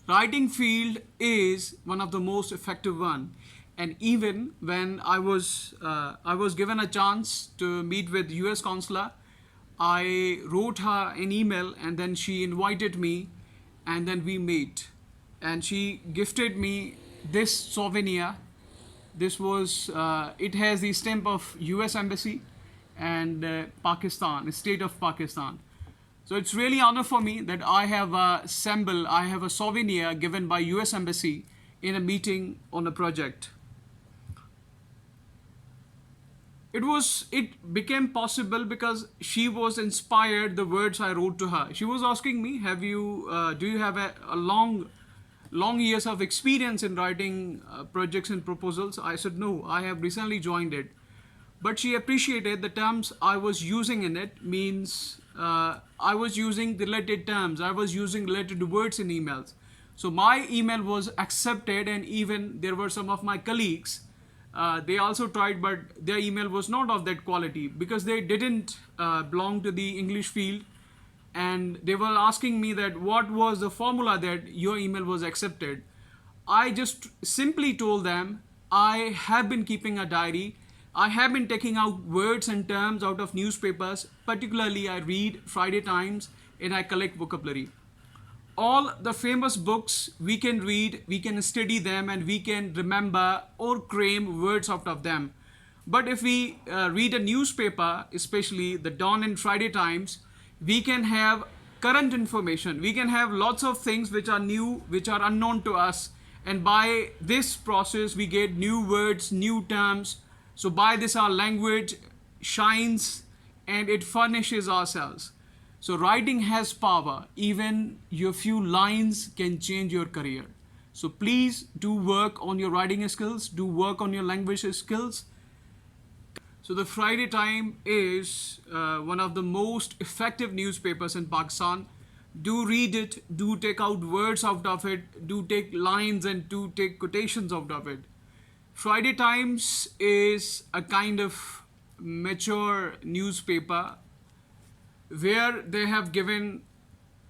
Writing field is one of the most effective one, and even when I was given a chance to meet with US consular, I wrote her an email and then she invited me, and then we met, and she gifted me this souvenir. This was it has the stamp of US embassy and Pakistan, state of Pakistan. So it's really honor for me that I have a symbol, I have a souvenir given by US embassy in a meeting on a project. It became possible because she was inspired the words I wrote to her. She was asking me, have you do you have a long years of experience in writing projects and proposals? I said no, I have recently joined it. But she appreciated the terms I was using in it. Means I was using related terms, I was using related words in emails. So my email was accepted, and even there were some of my colleagues, they also tried, but their email was not of that quality because they didn't belong to the English field, and they were asking me that what was the formula that your email was accepted. I just simply told them I have been keeping a diary. I have been taking out words and terms out of newspapers. Particularly, I read Friday Times and I collect vocabulary. All the famous books we can read, we can study them, and we can remember or cram words out of them. But if we read a newspaper, especially the Dawn and Friday Times, we can have current information. We can have lots of things which are new, which are unknown to us. And by this process, we get new words, new terms. So by this, our language shines and it furnishes ourselves. So writing has power. Even your few lines can change your career. So please do work on your writing skills, do work on your language skills. So the Friday Time is one of the most effective newspapers in Pakistan. Do read it, do take out words out of it, do take lines and do take quotations out of it. Friday Times is a kind of mature newspaper where they have given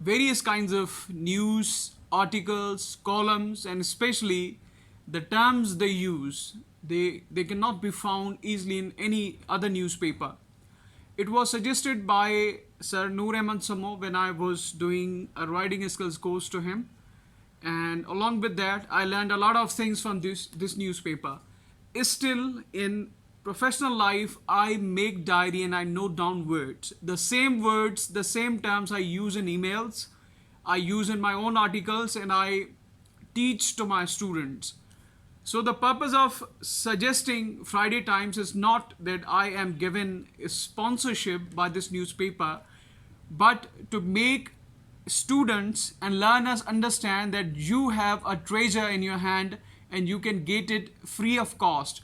various kinds of news, articles, columns, and especially the terms they use, they cannot be found easily in any other newspaper. It was suggested by Sir Noor Ahmad Samo when I was doing a writing skills course to him. And along with that, I learned a lot of things from this newspaper. Still, in professional life, I make diary and I note down words. The same terms I use in emails, I use in my own articles, and I teach to my students. So the purpose of suggesting Friday Times is not that I am given a sponsorship by this newspaper, but to make students and learners understand that you have a treasure in your hand and you can get it free of cost.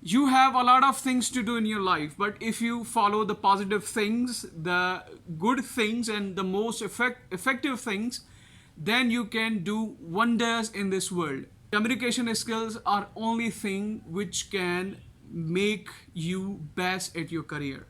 You have a lot of things to do in your life, but if you follow the positive things, the good things, and the most effective things, then you can do wonders in this world. Communication skills are only thing which can make you best at your career.